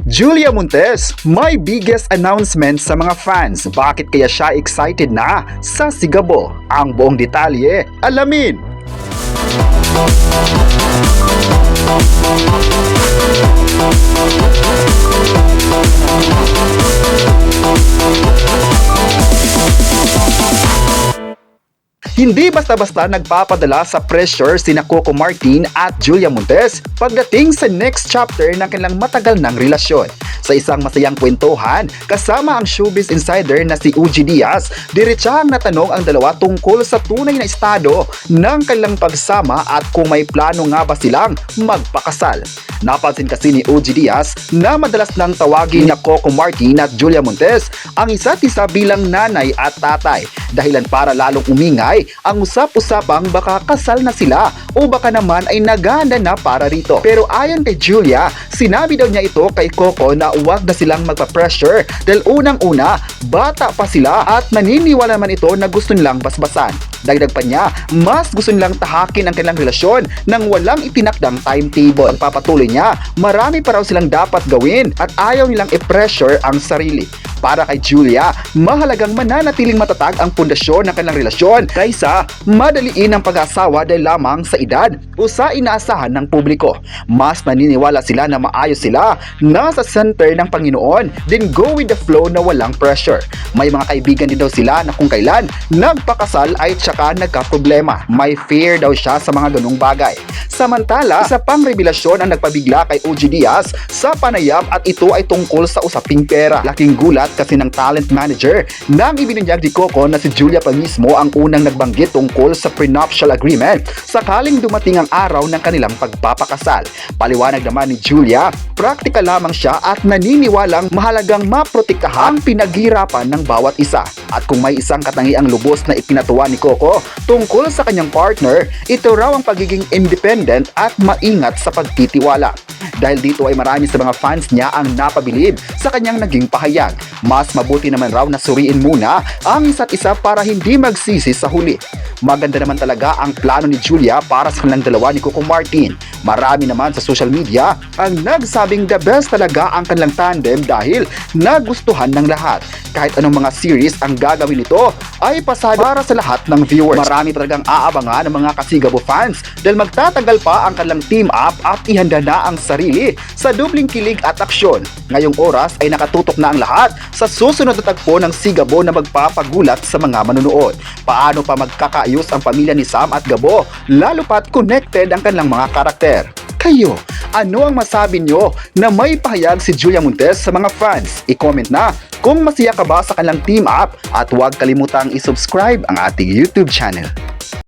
Julia Montes, may biggest announcement sa mga fans. Bakit kaya siya excited na sa Sigabo? Ang buong detalye, alamin! Hindi basta-basta nagpapadala sa pressure sina Coco Martin at Julia Montes pagdating sa next chapter ng kanilang matagal ng relasyon. Sa isang masayang kwentuhan, kasama ang showbiz insider na si Uji Diaz, diretsahang natanong ang dalawa tungkol sa tunay na estado ng kanilang pagsama at kung may plano nga ba silang magpakasal. Napansin kasi ni Uji Diaz na madalas nang tawagin na Coco Martin at Julia Montes ang isa't isa bilang nanay at tatay, dahilan para lalong umingay ang usap-usapang baka kasal na sila o baka naman ay naghahanda na para rito. Pero ayon kay Julia, sinabi daw niya ito kay Coco na huwag na silang magpa-pressure dahil unang-una, bata pa sila at naniniwala naman ito na gusto nilang basbasan. Dagdag pa niya, mas gusto nilang tahakin ang kanilang relasyon nang walang itinakdang timetable. Pagpapatuloy niya, marami pa raw silang dapat gawin at ayaw nilang i-pressure ang sarili. Para kay Julia, mahalagang mananatiling matatag ang pundasyon ng kanilang relasyon kaysa madaliin ang pag-asawa dahil lamang sa edad o sa inaasahan ng publiko. Mas naniniwala sila na maayos sila, nasa center ng Panginoon, then go with the flow na walang pressure. May mga kaibigan din daw sila na kung kailan nagpakasal ay tsaka nagka-problema. May fear daw siya sa mga ganung bagay. Samantala, isa pang revelasyon ang nagpabigla kay Uji Diaz sa panayam at ito ay tungkol sa usaping pera. Laking gulat kasi ng talent manager nang ibinunyag ni Coco na si Julia pa mismo ang unang nagbanggit tungkol sa prenuptial agreement sakaling dumating ang araw ng kanilang pagpapakasal. Paliwanag naman ni Julia, praktikal lamang siya at naniniwalang mahalagang maprotektahan ang pinaghirapan ng bawat isa. At kung may isang katangiang lubos na ipinatuwa ni Coco tungkol sa kanyang partner, ito raw ang pagiging independent at maingat sa pagtitiwala. Dahil dito ay marami sa mga fans niya ang napabilib sa kanyang naging pahayag. Mas mabuti naman raw na suriin muna ang isa't isa para hindi magsisi sa huli. Maganda naman talaga ang plano ni Julia para sa kanilang dalawa ni Coco Martin. Marami naman sa social media ang nagsabing the best talaga ang kanilang tandem dahil nagustuhan ng lahat. Kahit anong mga series ang gagawin nito ay pasado para sa lahat ng viewers. Marami talagang aabangan ng mga Kasigabo fans dahil magtatagal pa ang kanilang team up at ihanda na ang sarili sa dubling kilig at aksyon. Ngayong oras ay nakatutok na ang lahat sa susunod na tagpo ng Sigabo na magpapagulat sa mga manunood. Paano pa magkakaayos ang pamilya ni Sam at Gabo, lalo pat connected ang kanilang mga karakter. Kayo, ano ang masabi nyo na may pahayag si Julia Montes sa mga fans? I-comment na kung masaya ka ba sa kanilang team up at huwag kalimutang i-subscribe ang ating YouTube channel.